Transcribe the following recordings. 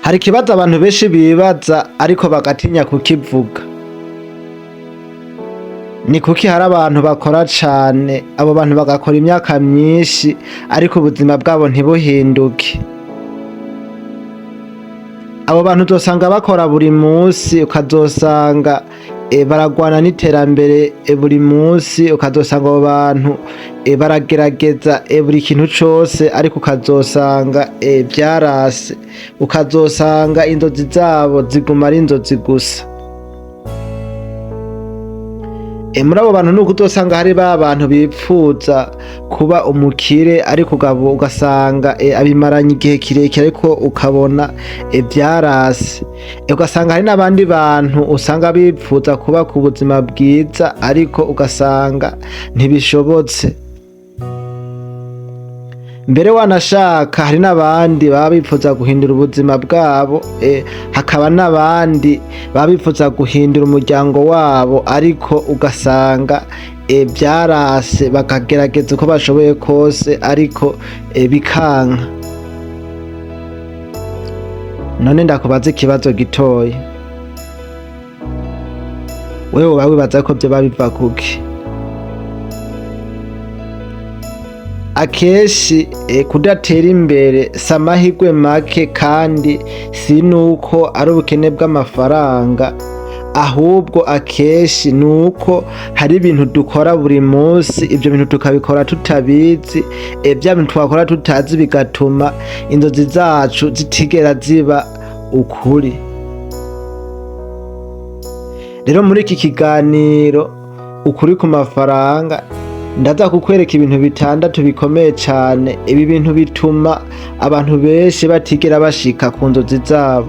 Hari ikibazo abantu benshi bibaza ariko bagatinya kukivuga. Ni kuki hari abantu bakora cane, abo bantu bagakora imyaka myinshi ariko ubuzima bwabo ntibuhinduke? Abo bantu uzosanga bakora buri musi, ukazosanga baragwana n'iterambere buri musi, ukazosanga abo bantu baragerageza buri kintu cose ariko ukazosanga vyarase, ukazosanga inzozi zabo ziguma ari inzozi gusa. Muri abo bantu nuko uzosanga hari ba bantu bipfuza kuba umukire ariko ugasanga abimaranye igihe kirekire ariko ukabona vyarase. Ugasanga hari n'abandi bantu usanga bipfuza kuba ku buzima bwiza ariko ugasanga ntibishobotse. Mbere wanashaka hari n'abandi baba bipfuza guhindura ubuzima bwabo, hakaba n'abandi baba bipfuza guhindura umuryango wabo ariko ugasanga vyarase, bakagerageza uko bashoboye kose ariko bikanka. None ndakubaza ikibazo gitoya, wewe woba wibaza ko vyoba biva kuki? Akenshi kudatera imbere si amahirwe make kandi si nuko ari ubukene bw'amafaranga, ahubwo akenshi nuko hari ibintu dukora buri musi, ivyo bintu tukabikora tutabizi, vya bintu twakora tutazi bigatuma inzozi zacu zitigera ziba ukuri. Rero muri iki kiganiro ukuri ku mafaranga ndaza kukwereka ibintu bitandatu bikomeye cane. Ibi bintu bituma abantu benshi batigera bashika ku nzozi zabo,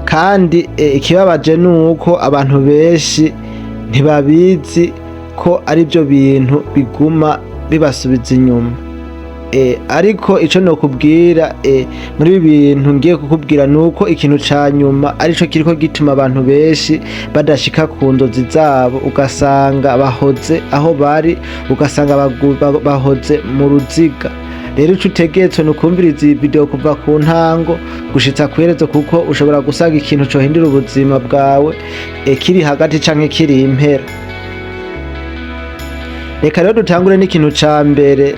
kandi ikibabaje nuko abantu benshi ntibabizi ko arivyo bintu biguma bibasubiza inyuma. Ariko ico nokubwira muri ibi bintu ngiye kukubwira nuko ikintu ca nyuma arico kiriko gituma abantu benshi badashika ku nzozi zabo, ugasanga bahoze aho bari, ugasanga bahoze mu ruziga. Rero ico utegetswe nukwumviriza iyi video kuva ku ntango gushitsa kw'iherezo, kuko ushobora gusanga ikintu cohindura ubuzima bwawe kiri hagati canke kiri impera. Reka rero dutangure n'ikintu ca mbere.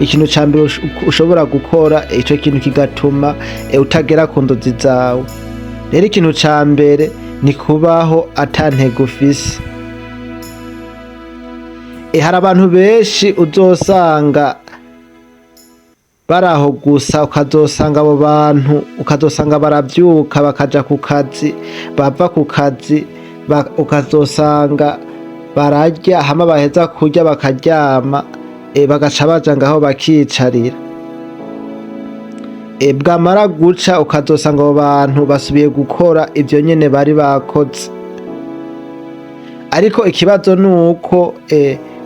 Ikintu ca mbere ushobora gukora, ico kintu kigatuma utagera ku nzozi zawe. Rero ikintu ca mbere ni kubaho ata ntego ufise. Hari abantu benshi uzosanga baraho gusa, ukazosanga abo bantu baravyuka bakaja ku kazi, bava ku kazi ukazosanga bararya, hama baheza kurya bakaryama, bagaca baja ngaho bakiyicarira. Bwamara guca ukazosanga abo bantu basubiye gukora ivyo nyene bari bakoze. Ariko ikibazo nuko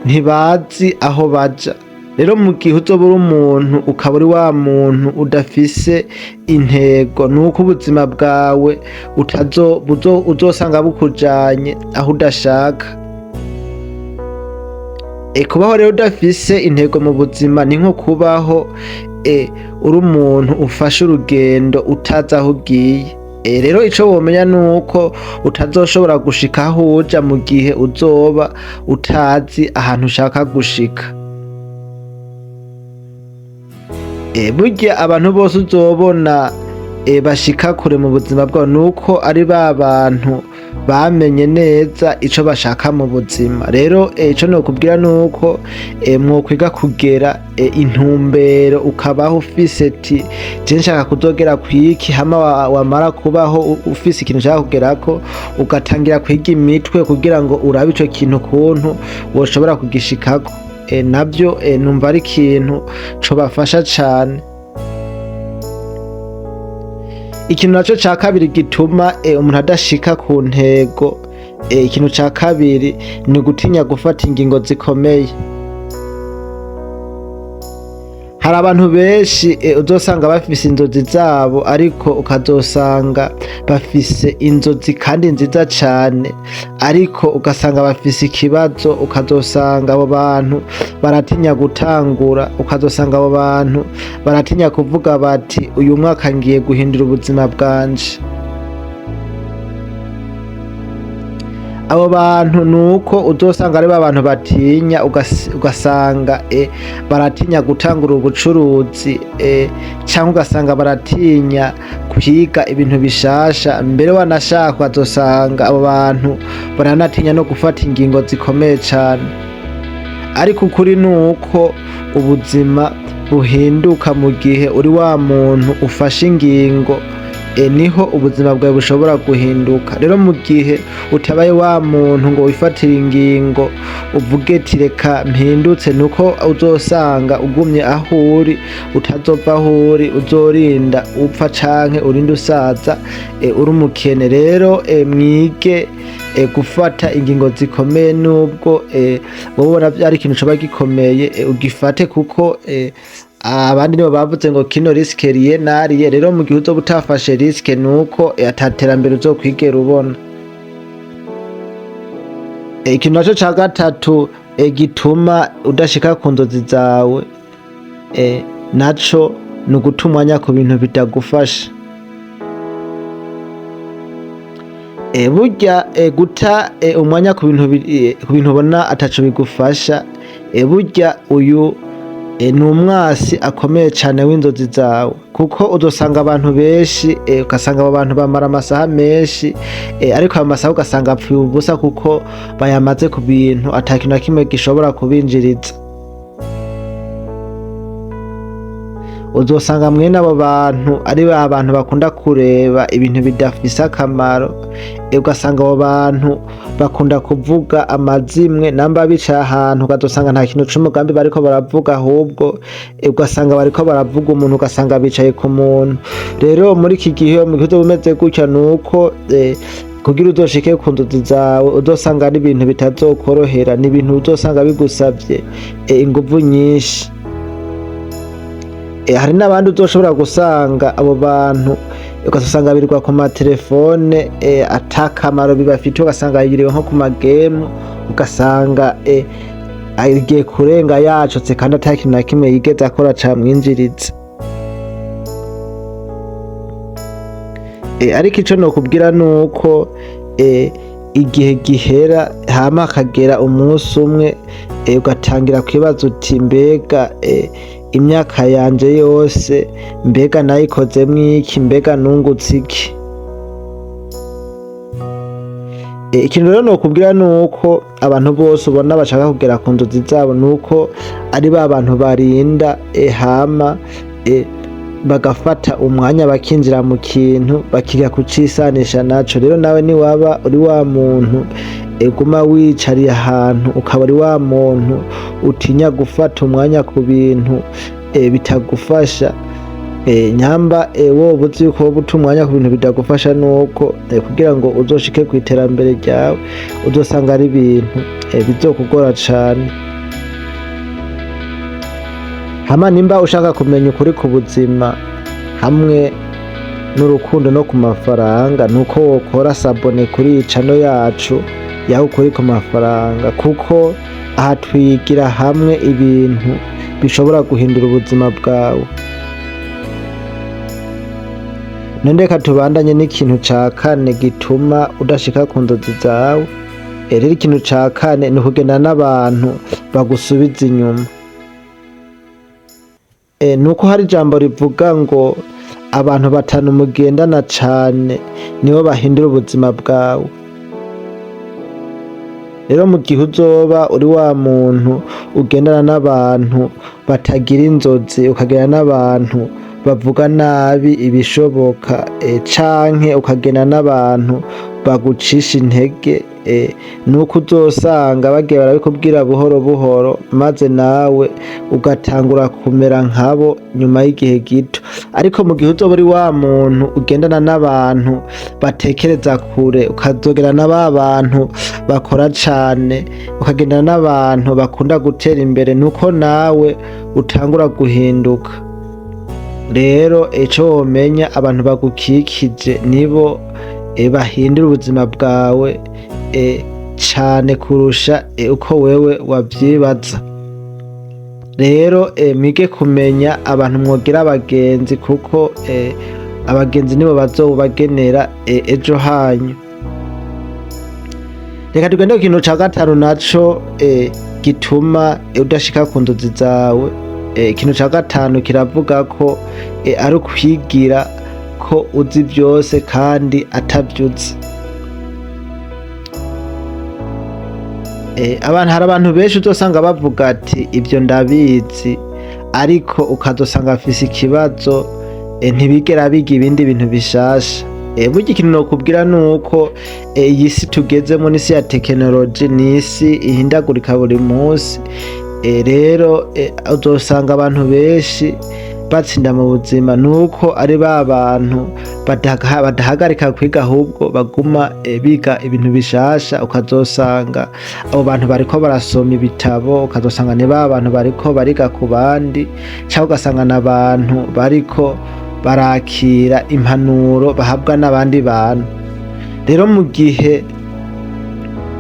ntibazi aho baja. Rero mu gihe uzoba uri umuntu ukaba uri wa muntu udafise intego, nuko ubuzima bwawe uzosanga bukujanye aho udashaka. Kubaho rero udafise intego mu buzima ni nko kubaho uri umuntu ufashe urugendo utazi aho ugiye. Rero ico womenya nuko utazoshobora gushika aho uja mu gihe uzoba utazi ahantu ushaka gushika. Burya abantu bose uzobona bashika kure mu buzima bwabo nuko ari ba bantu bamenye neza ico bashaka mu buzima. Rero ico nokubwira nuko mwokwiga kugera intumbero, ukabaho ufise ati je nshaka kuzogera kwiki, hama wamara kubaho ufise ikintu ushaka kugerako, ugatangira kwiga imitwe kugira ngo urabe ico kintu kuntu woshobora kugishikako. Navyo numva ari ikintu cobafasha cane. Ikintu naco ca kabiri gituma umuntu adashika ku ntego, ikintu ca kabiri ni gutinya gufata ingingo zikomeye. hari abantu benshi uzosanga bafise inzozi zabo ariko ukazosanga bafise inzozi kandi nziza cane, ariko ugasanga bafise ikibazo, ukazosanga abo bantu baratinya gutangura, ukazosanga abo bantu baratinya kuvuga bati uyu mwaka ngiye guhindura ubuzima bwanje. Abo bantu nuko uzosanga ari abantu batinya, ugasanga baratinya gutangura ubucuruzi, cyangwa ugasanga baratinya kwiga ibintu bishasha, mbere wanashaka ukazosanga abo bantu baranatinya no gufata ingingo zikomeye cane. Ariko ukuri nuko ubuzima buhinduka mu gihe uri wa muntu ufashe ingingo, niho ubuzima bwawe bushobora guhinduka. Rero mu gihe utabaye wa muntu ngo wifatire ingingo uvuge ati reka mpindutse, nuko uzosanga ugumye aho uri, utazova aho uri, uzorinda upfa canke urinde usaza uri umukene. Rero mwige gufata ingingo zikomeye, nubwo wowe ubona ari ikintu coba gikomeye, ugifate kuko abandi nibo bavuze ngo kino risike riye nariye. Rero mu gihe uzoba utafashe risike nuko ataterambere uzokwigera ubona. Ikintu naco ca gatatu gituma udashika ku nzozi zawe, naco ni uguta umwanya ku bintu bitagufasha. Burya guta umwanya ku bintu ubona ataco bigufasha, burya uyu ni umwasi akomeye cane w'inzozi zawe, kuko uzosanga abantu benshi, ugasanga abo bantu bamara amasaha menshi, ariko ayo masaha ugasanga apfuye ubusa kuko bayamaze ku bintu ata kintu na kimwe gishobora kubinjiriza. Uzosanga mwene abo bantu ari abantu bakunda kureba ibintu bidafise akamaro, ugasanga abo bantu bakunda kuvuga amazimwe, namba bicaye ahantu ukazosanga nta kintu c'umugambi bariko baravuga, ahubwo ugasanga bariko baravuga umuntu, ugasanga bicaye ku muntu. Rero muri iki gihe mu gihe uzoba umeze gutya, nuko kugira uzoshike ku nzozi zawe uzosanga ari ibintu bitazokorohera, ni ibintu uzosanga bigusavye inguvu nyinshi. Hari n'abandi uzoshobora gusanga abo bantu ugasanga birirwa ku matelefone atakamaro bibafite, ugasanga yiriwe nko ku magemu, ugasanga agiye kurenga yacotse kandi ata kintu na kimwe yigeze akora camwinjiriza. Ariko ico nokubwira nuko igihe gihera hama akagera umunsi umwe ugatangira kwibaza uti mbega imyaka yanje yose mbega nayikozemwo iki, mbega nungutse iki? Ikintu rero nokubwira nuko abantu bose ubona bashaka kugera ku nzozi zabo, nuko ari ba bantu barinda hama bagafata umwanya bakinjira mu kintu bakiga kucisanisha naco. Rero nawe niwaba uri wa muntu guma wicariye ahantu, ukaba ari wa muntu utinya gufata umwanya ku bintu bitagufasha, nyamba wowe uzi yuko wowe uta umwanya ku bintu bitagufasha, nuko kugira ngo uzoshike ku iterambere ryawe uzosanga ari ibintu bizokugora cane. Hama nimba ushaka kumenya ukuri ku buzima hamwe n'urukundo no ku mafaranga, nuko wokora sabone kuri iyi channel yacu yaho ukuri ku mafaranga, kuko aha twigira hamwe ibintu bishobora guhindura ubuzima bwawe. Nondeka tubandanye n'ikintu ca kane gituma udashika ku nzozi zawe. Rero ikintu ca kane ni ukugenda n'abantu bagusubiza inyuma. Nuko hari ijambo rivuga ngo abantu batanu mugendana cane nibo bahindura ubuzima bwawe. Rero mu gihe uzoba uri wa muntu ugendana n'abantu batagira inzozi, ukagenda n'abantu bavuga nabi ibishoboka, canke ukagenda n'abantu bagucisha intege, nuko uzosanga bagiye barabikubwira buhoro buhoro maze nawe ugatangura kumera nkabo nyuma y'igihe gito. Ariko mu gihe uzoba uri wa muntu ugendana n'abantu batekereza kure, ukazogera na ba bantu bakora cane, ukagendana n'abantu bakunda gutera imbere, nuko nawe utangura guhinduka. Rero ico womenya, abantu bagukikije nibo bahindura ubuzima bwawe cane kurusha uko wewe wavyibaza. Rero mwige kumenya abantu mwogira abagenzi, kuko abagenzi nibo bazobagenera ejo hanyu. Reka tugende ku kintu ca gatanu naco gituma udashika ku nzozi zawe. Ikintu ca gatanu kiravuga ko ari ukwigira ko uzi vyose kandi atavyuzi. Hari abantu benshi uzosanga bavuga ati ivyo ndabizi, ariko ukazosanga afise ikibazo, ntibigera biga ibindi bintu bishasha. Burya ikintu nokubwira nuko iyi si tugezemo n'isi ya tekinoloji, n'isi ihindagurika buri munsi. Rero uzosanga abantu benshi batsinda mu buzima nuko ari ba bantu badahagarika kwiga, ahubwo baguma biga ibintu bishasha. Ukazosanga abo bantu bariko barasoma ibitabo, ukazosanga ni ba bantu bariko bariga ku bandi, cyangwa ugasanga n'abantu bariko barakira impanuro bahabwa n'abandi bantu. Rero mu gihe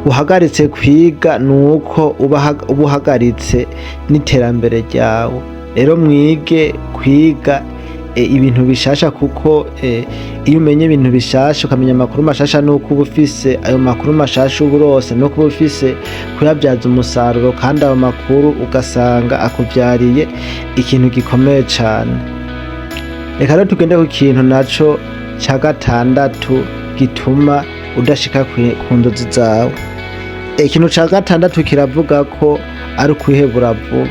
uhagaritse kwiga, nuko uba uhagaritse n'iterambere ryawe. Rero mwige kwiga ibintu bishasha, kuko iyo umenye ibintu bishasha, ukamenya amakuru mashasha, nuko uba ufise ayo makuru mashasha uba urose, nuko uba ufise kuyabyaza umusaruro, kandi ayo makuru ugasanga akuvyariye ikintu gikomeye cane. Reka rero tugende ku kintu naco ca gatandatu gituma udashika ku nzozi zawe. Ikintu ca gatandatu kiravuga ko ari ukwihebura vuba.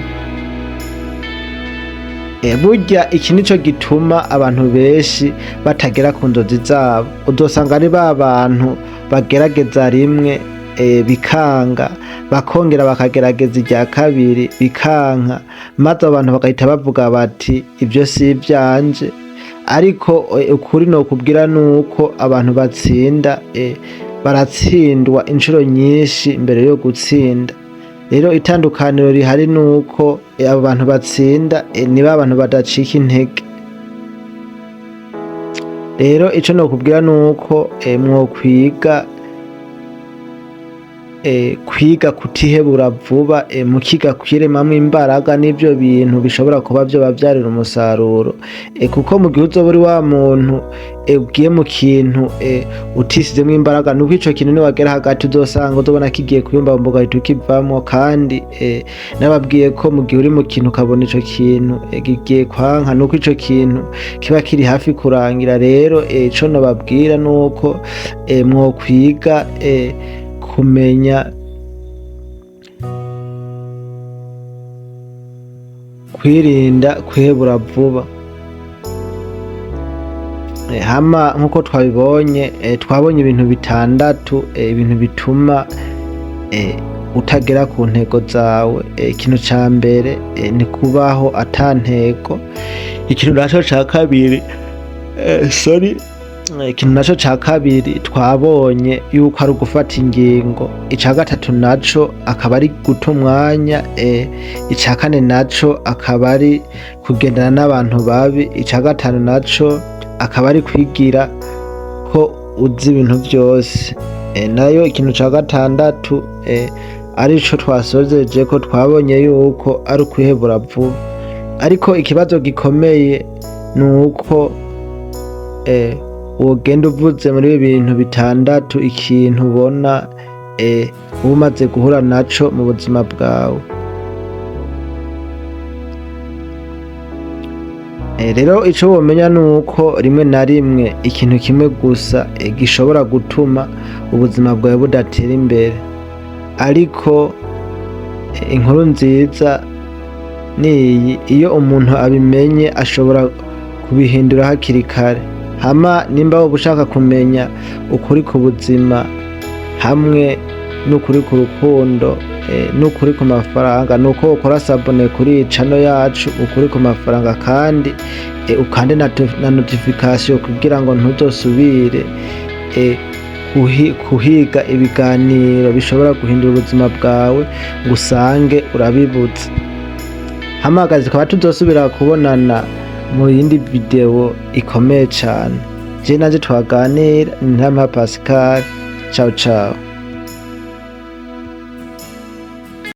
Burya iki nico gituma abantu benshi batagera ku nzozi zabo. Uzosanga ari ba bantu bagerageza rimwe bikanga, bakongera bakagerageza irya kabiri bikanka, maze abantu bagahita bavuga bati ivyo si ivyanje. Ariko ukuri nokubwira nuko abantu batsinda baratsindwa inshuro nyinshi mbere yo gutsinda. Rero itandukaniro rihari nuko abo bantu batsinda ni ba bantu badacika intege. Rero ico nokubwira nuko mwokwiga kwiga kutihebura vuba, mukiga kwiremamwo imbaraga n'ivyo bintu bishobora kuba vyobavyarira umusaruro. Kuko mu gihe uzoba uri wa muntu ugiye mu kintu utisizemwo imbaraga, nuko ico kintu niwagera hagati uzosanga uzobona kigiye kuyumba ugahita ukivamwo. Kandi nababwiye ko mu gihe uri mu kintu ukabona ico kintu kigiye kwanka, nuko ico kintu kiba kiri hafi kurangira. Rero ico nababwira nuko mwokwiga kumenya kwirinda kwihebura vuba. Hama nkuko twabibonye, twabonye ibintu bitandatu, ibintu bituma utagera ku ntego zawe. Ikintu ca mbere ni kubaho ata ntego. Ikintu naco ca kabiri ikintu naco ca kabiri twabonye yuko ari ugufata ingingo. Ica gatatu naco akaba ari guta umwanya. Ica kane naco akaba ari kugendana n'abantu babi. Ica gatanu naco akaba ari kwigira ko uzi ibintu vyose. Nayo ikintu ca gatandatu arico twasozeje ko twabonye yuko ari ukwihebura vuba. Ariko ikibazo gikomeye nuko wogenda uvuze muri ibi bintu bitandatu ikintu ubona uba umaze guhura naco mu buzima bwawe. Rero ico womenya nuko rimwe na rimwe ikintu kimwe gusa gishobora gutuma ubuzima bwawe budatera imbere. Ariko inkuru nziza niyi, iyo umuntu abimenye ashobora kubihindura hakiri kare. hama nimba wowe ushaka kumenya ukuri ku buzima hamwe n'ukuri ku rukundo n'ukuri ku mafaranga, nuko ukora sabone kuri iyi channel yacu ukuri ku mafaranga, kandi ukande na notification kugira ngo ntuzosubire kuhiga ibiganiro bishobora guhindura ubuzima bwawe ngo usange urabibutse. Hamagazi tukaba tuzosubira kubonana mu yindi video ikomeye cyane. Je naje twaganira ni Ntama Pascal. Ciao ciao.